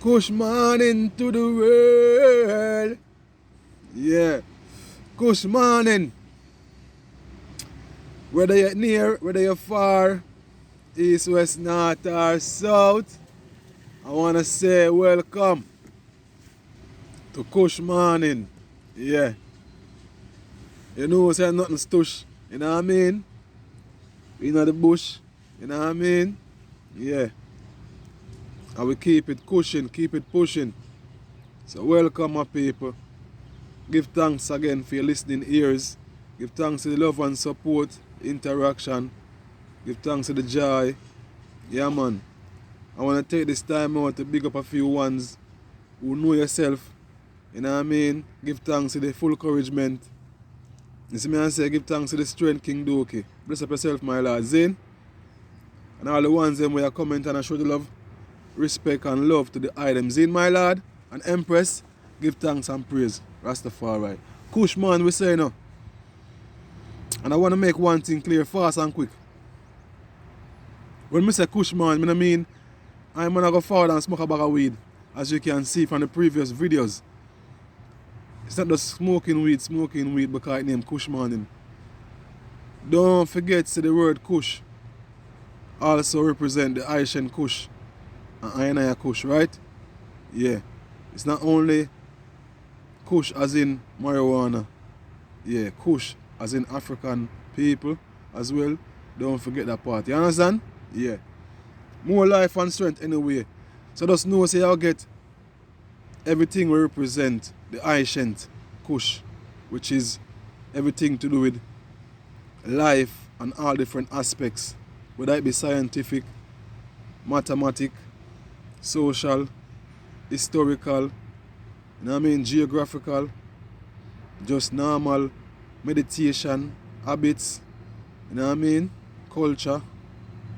Kush morning to the world. Yeah. Kush morning. Whether you're near, whether you're far, east, west, north, or south, I want to say welcome to Kush morning. Yeah. You know, say nothing stush. You know what I mean? In the bush. You know what I mean? Yeah. And we keep it cushing, keep it pushing. So welcome my people. Give thanks again for your listening ears. Give thanks to the love and support, interaction. Give thanks to the joy. Yeah man. I want to take this time out to big up a few ones who know yourself. You know what I mean? Give thanks to the full encouragement. You see me and say give thanks to the strength King Doki. Bless up yourself my lord. Zane. And all the ones them where you comment and I show the love, respect and love to the items. Zane my lord and Empress. Give thanks and praise. Rastafari. Kush man we say no. And I want to make one thing clear fast and quick. When I say Kush man, I mean I'm gonna go forward and smoke a bag of weed. As you can see from the previous videos. It's not just smoking weed because it named Kush morning. Don't forget to the word Kush also represent the Haitian Kush and Ayanaya Kush, right? Yeah. It's not only Kush as in marijuana. Yeah, Kush as in African people as well. Don't forget that part. You understand? Yeah. More life and strength anyway. So just know say I'll get everything will represent the ancient Kush, which is everything to do with life and all different aspects, whether it be scientific, mathematic, social, historical, you know what I mean, geographical, just normal, meditation, habits, you know what I mean, culture,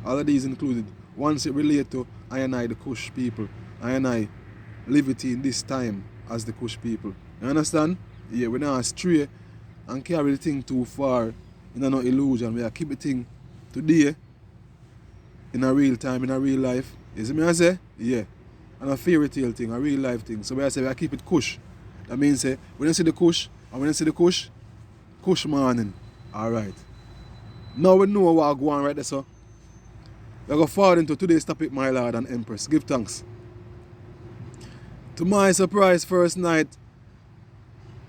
all of these included. Once it relates to I and I, the Kush people, I and I live it in this time as the Kush people. You understand? Yeah, we're not stray and carry the thing too far. You know, no illusion. We are keep the thing today in a real time, in a real life. You see me I say? Yeah. And a fairy tale thing, a real life thing. So we say we keep it Kush. That means say when you see the Kush, and when you see the Kush, Kush morning. Alright. Now we know what go on right there, so. We go forward into today's topic, my lord and Empress. Give thanks. To my surprise, first night,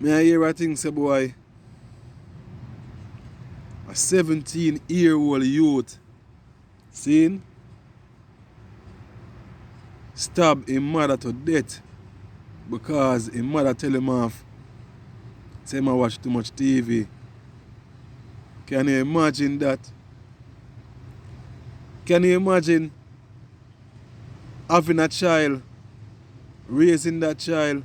me I hear a thing say boy, a 17-year-old youth, seen, stab his mother to death because his mother tell him off, say him watch too much TV. Can you imagine that? Can you imagine having a child, raising that child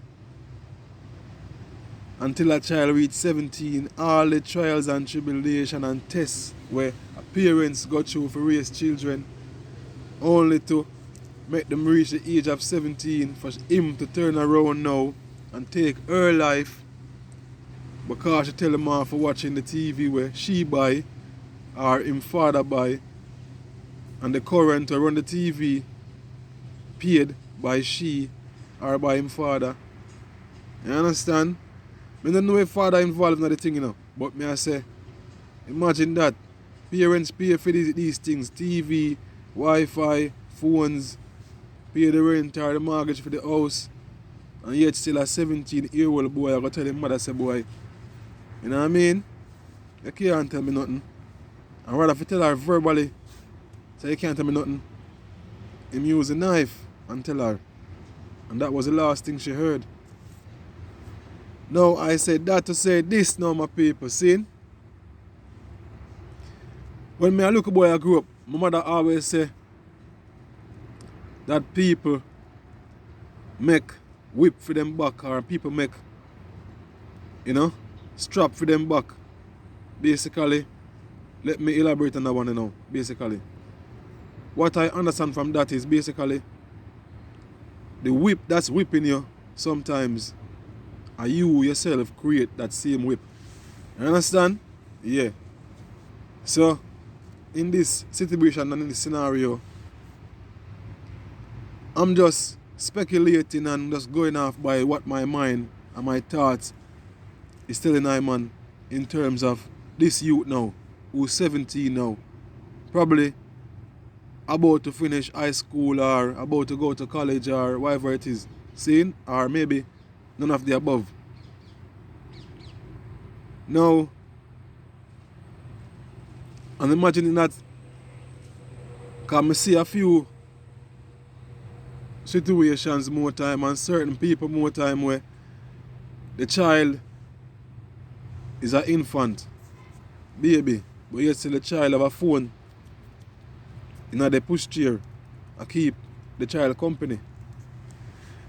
until a child reach 17, all the trials and tribulation and tests where parents go through for raise children, only to make them reach the age of 17 for him to turn around now and take her life because she tell him off for watching the TV where she buy or him father buy, and the current to run the TV paid by she or by him father. You understand? I don't know if father involved in the thing, you know. But me I say, imagine that. Parents pay for these things. TV, Wi-Fi, phones, pay the rent or the mortgage for the house. And yet still a 17-year-old boy, I go tell him mother say boy. You know what I mean? You can't tell me nothing. I'd rather if you tell her verbally, so you can't tell me nothing. Him use a knife and tell her. And that was the last thing she heard. Now I said that to say this now my people, see? When me a little boy I grew up, my mother always say that people make whip for them back or people make, you know, strap for them back. Basically, let me elaborate on that one now, basically. What I understand from that is basically the whip that's whipping you sometimes and you yourself create that same whip. You understand? Yeah. So in this situation and in this scenario, I'm just speculating and just going off by what my mind and my thoughts is telling I man in terms of this youth now, who's 17 now, probably about to finish high school or about to go to college or whatever it is, seeing, or maybe none of the above. Now, I'm imagining that, because I see a few situations more time and certain people more time where the child is an infant, baby, but yet still the child have a phone in the pushchair and keep the child company.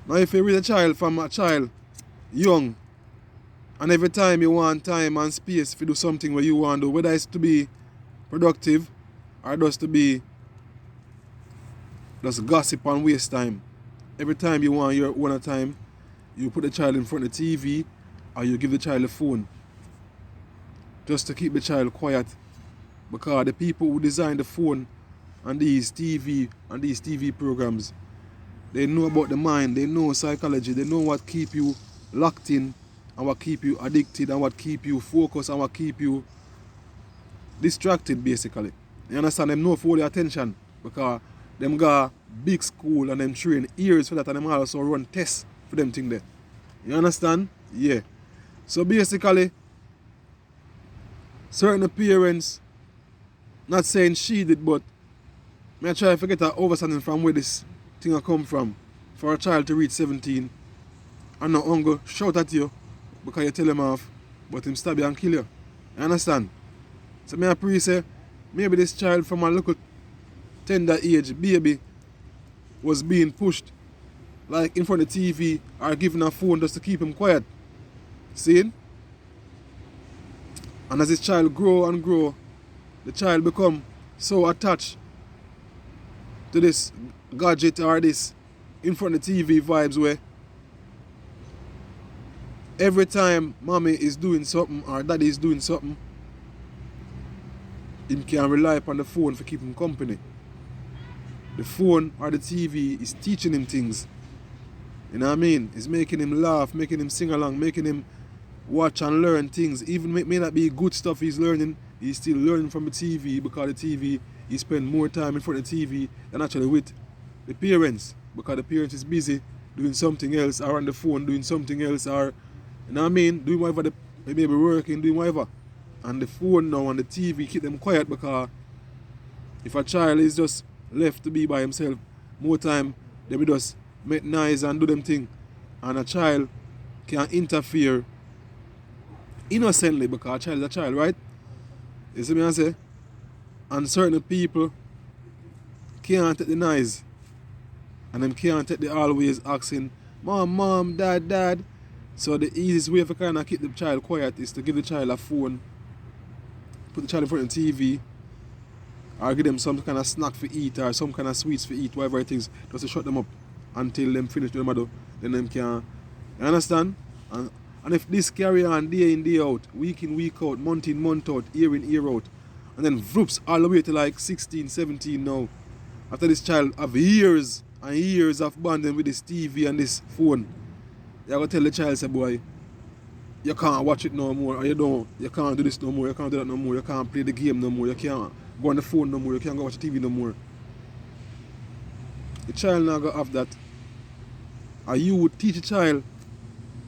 Now if you read a child from a child young, and every time you want time and space to do something where you want to do, whether it's to be productive or just to be just gossip and waste time. Every time you want your own time, you put the child in front of the TV or you give the child a phone just to keep the child quiet, because the people who design the phone and these TV programs, they know about the mind, they know psychology, they know what keep you locked in and what keep you addicted and what keep you focused and what keep you distracted basically. You understand? Them know for the attention because them got big school and them train ears for that, and them also run tests for them thing there. You understand? Yeah. So basically, certain parents, not saying she did, but I try to get an understanding from where this thing come from. For a child to reach 17 and not hunger shout at you because you tell him off, but him stab you and kill you. You understand? So I pray say, maybe this child from a little tender age, baby, was being pushed like in front of the TV or given a phone just to keep him quiet. See? And as this child grow and grow, the child become so attached to this gadget or this in front of the TV vibes where every time mommy is doing something or daddy is doing something, he can rely upon the phone for keeping him company. The phone or the TV is teaching him things. You know what I mean? It's making him laugh, making him sing along, making him watch and learn things. Even it may not be good stuff he's learning, he's still learning from the TV, because the TV, he spend more time in front of the TV than actually with the parents, because the parents is busy doing something else or on the phone doing something else, or you know what I mean, doing whatever, they may be working, doing whatever. And the phone now and the TV keep them quiet, because if a child is just left to be by himself, more time they will just make noise and do them thing, and a child can interfere innocently because a child is a child, right? You see me I say? And certain people can't take the noise, and them can't take the always asking mom, dad. So the easiest way for kind of keep the child quiet is to give the child a phone, put the child in front of the TV, or give them some kind of snack for eat or some kind of sweets for eat, whatever it is, just to shut them up until them finish doing what then them can. You understand? And if this carry on day in, day out, week in, week out, month in, month out, year in, year out, and then vroops all the way to like 16, 17 now, after this child have years and years of bonding with this TV and this phone, you're going to tell the child, say, boy, you can't watch it no more, or you can't do this no more, you can't do that no more, you can't play the game no more, you can't go on the phone no more, you can't go watch the TV no more. The child not going to have that. Or you would teach a child,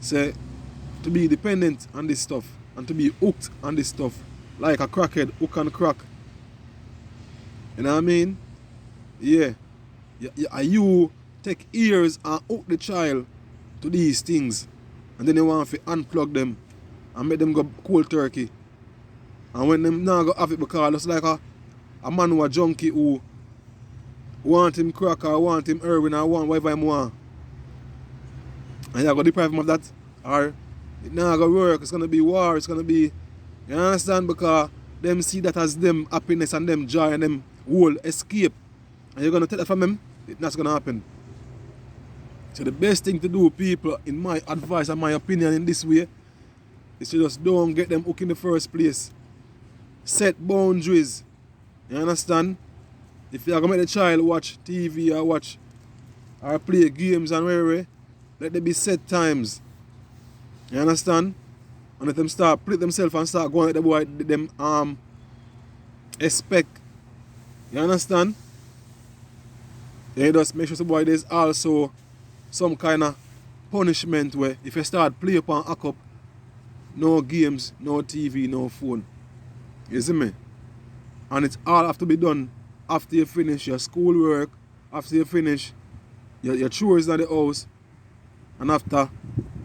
say, to be dependent on this stuff and to be hooked on this stuff, like a crackhead, hook and crack. You know what I mean? Yeah. You take ears and hook the child to these things, and then you want to unplug them and make them go cold turkey. And when them now go have it, because it's like a man who a junkie who want him crack or want him heroin or want whatever him want, and you're going to deprive him of that, or it now going to work, it's going to be war, it's going to be, you understand, because them see that as them happiness and them joy and them whole escape, and you're going to take that from them, it's not going to happen. So the best thing to do, people, in my advice and my opinion in this way, is to just don't get them hooked in the first place. Set boundaries. You understand? If you're going to make the child watch TV or watch or play games and whatever, let there be set times. You understand? And let them start play themselves and start going at the boy them expect. You understand? Then you just make sure the boy there's also some kind of punishment where if you start play up and hack up, no games, no TV, no phone. You see me? And it's all have to be done after you finish your schoolwork, after you finish your chores in the house, and after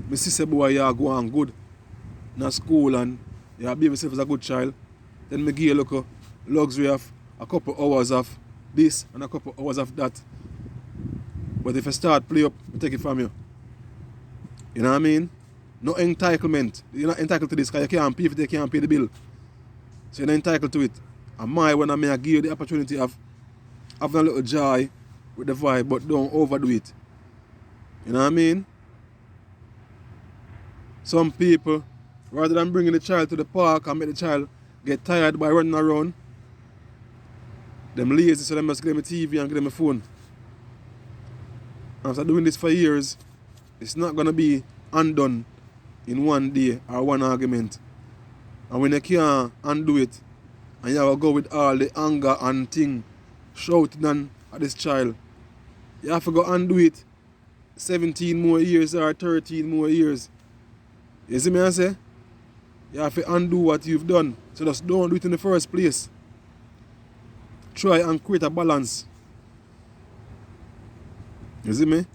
my sister boy you go on good in school and you behave yourself as a good child, then me give you a look luxury of a couple hours of this and a couple hours of that. But if you start play up, I take it from you. You know what I mean? No entitlement. You're not entitled to this because you can't pay if they can't pay the bill. So you're not entitled to it. And when I give you the opportunity of having a little joy with the vibe, but don't overdo it. You know what I mean? Some people, rather than bringing the child to the park and make the child get tired by running around, them lazy, so they must get them a TV and get them a phone. After doing this for years, it's not going to be undone in one day or one argument. And when you can't undo it, and you have to go with all the anger and thing, shouting at this child, you have to go undo it 17 more years or 13 more years. You see me I say? You have to undo what you've done. So just don't do it in the first place. Try and create a balance. You see me?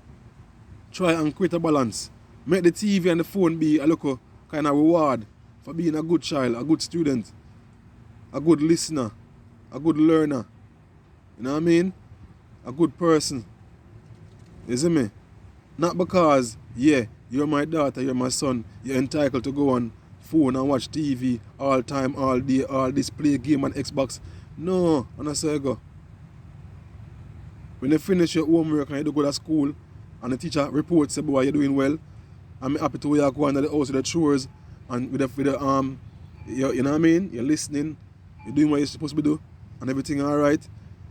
Try and create a balance. Make the TV and the phone be a little kind of reward for being a good child, a good student, a good listener, a good learner. You know what I mean? A good person. You see me? Not because, yeah, you're my daughter, you're my son, you're entitled to go on phone and watch TV all time, all day, all this, play game on Xbox. No, and that's how you go. When you finish your homework and you do go to school and the teacher reports, say, boy, you're doing well, I'm happy to where you go into the house with the chores and with the you know what I mean? You're listening, you're doing what you're supposed to do and everything alright.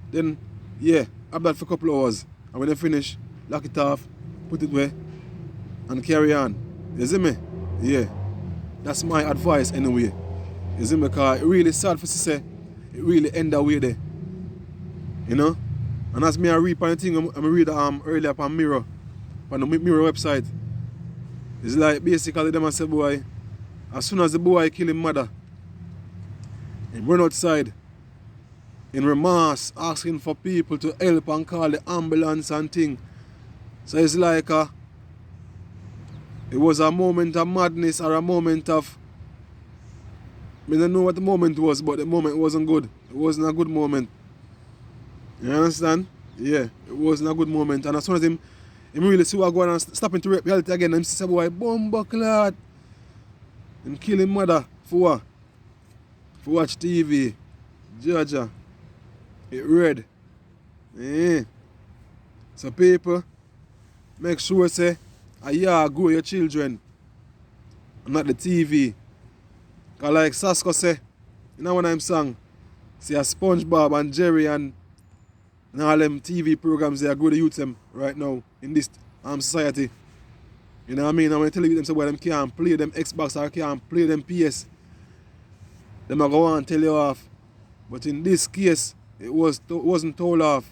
Then, yeah, have that for a couple of hours. And when you finish, lock it off, put it away, and carry on. You see me? Yeah. That's my advice anyway. You see me? Because it really sad for to say, it really end that way there. You know? And as me I read on the thing, I read earlier upon Mirror, on the Mirror website. It's like basically them say, boy, as soon as the boy kill his mother, he run outside in remorse, asking for people to help and call the ambulance and thing. So it's like it was a moment of madness or a moment of, I don't know what the moment was, but the moment wasn't good. It wasn't a good moment. You understand? Yeah, it wasn't a good moment. And as soon as him really see what going on, stop into reality again, him say, boy, bumbo clad. Him kill his mother for what? For watch TV. Georgia. It red. Yeah. So people, make sure say, grow your children. Not the TV. Because like Sasko say, you know when I'm sung, see a SpongeBob and Jerry and all them TV programs they are grow the youth them right now in this society. You know what I mean? And when I tell you them say well them can't play them Xbox or can't play them PS, them are go on tell you off. But in this case, it wasn't told off.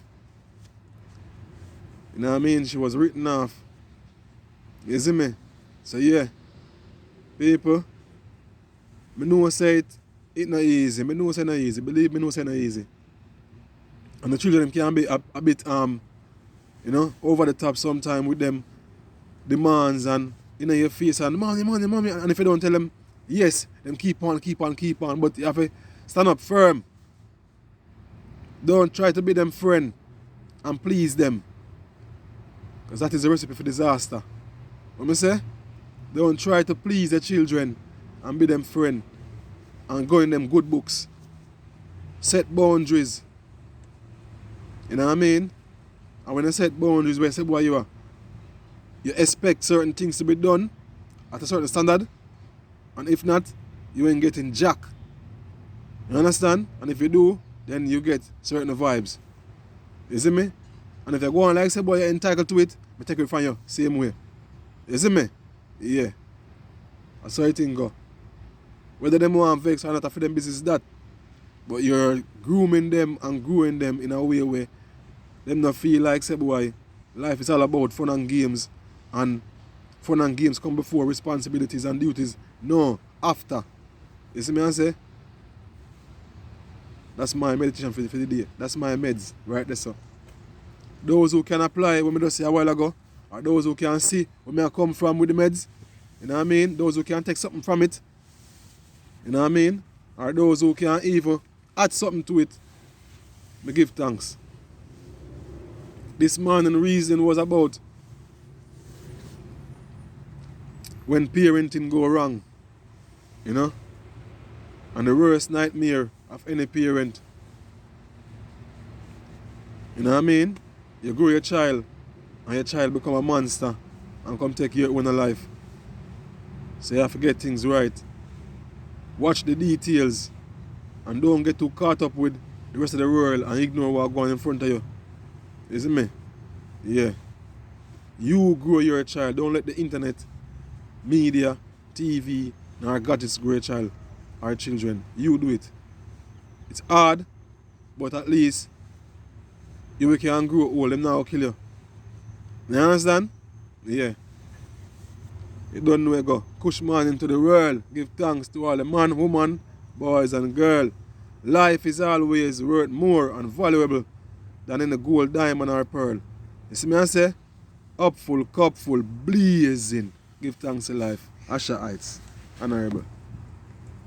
You know what I mean? She was written off. You see me? So yeah, people, I know say it not easy. I know say not easy. Believe me, know say not easy. And the children can be a bit you know, over the top sometimes with them demands and your face and mommy, and if you don't tell them yes, them keep on, but you have to stand up firm. Don't try to be them friend and please them. Because that is a recipe for disaster. What I say? Don't try to please the children and be them friend and go in them good books. Set boundaries. You know what I mean? And when I set boundaries, where I say, boy, you expect certain things to be done at a certain standard, and if not, you ain't getting jack. You understand? And if you do, then you get certain vibes. You see me? And And if you go on like say, boy, you're entitled to it, I take it from you, same way. You see me? Yeah. That's how it thing go. Whether them want vex or not, for them business that. But you're grooming them and growing them in a way where them not feel like, say, boy, life is all about fun and games. And fun and games come before responsibilities and duties. No, after. You see me I say? That's my meditation for the day. That's my meds right there, so. Those who can apply what I just say a while ago, or those who can see where I come from with the meds, you know what I mean? Those who can take something from it, you know what I mean? Or those who can even add something to it, I give thanks. This morning reason was about when parenting go wrong, you know? And the worst nightmare of any parent. You know what I mean? You grow your child and your child become a monster and come take your own life. So you have to get things right. Watch the details and don't get too caught up with the rest of the world and ignore what's going in front of you. You see me? Yeah. You grow your child. Don't let the internet, media, TV, nor gadgets grow your child or children. You do it. It's hard, but at least you can grow old. Them now kill you. You understand? Yeah. You don't know where go. Kush morning to the world. Give thanks to all the man, woman, boys and girl. Life is always worth more and valuable than any gold, diamond or pearl. You see me I say? Upfull, cupful, blazing. Give thanks to life. Asha Heights. Honorable.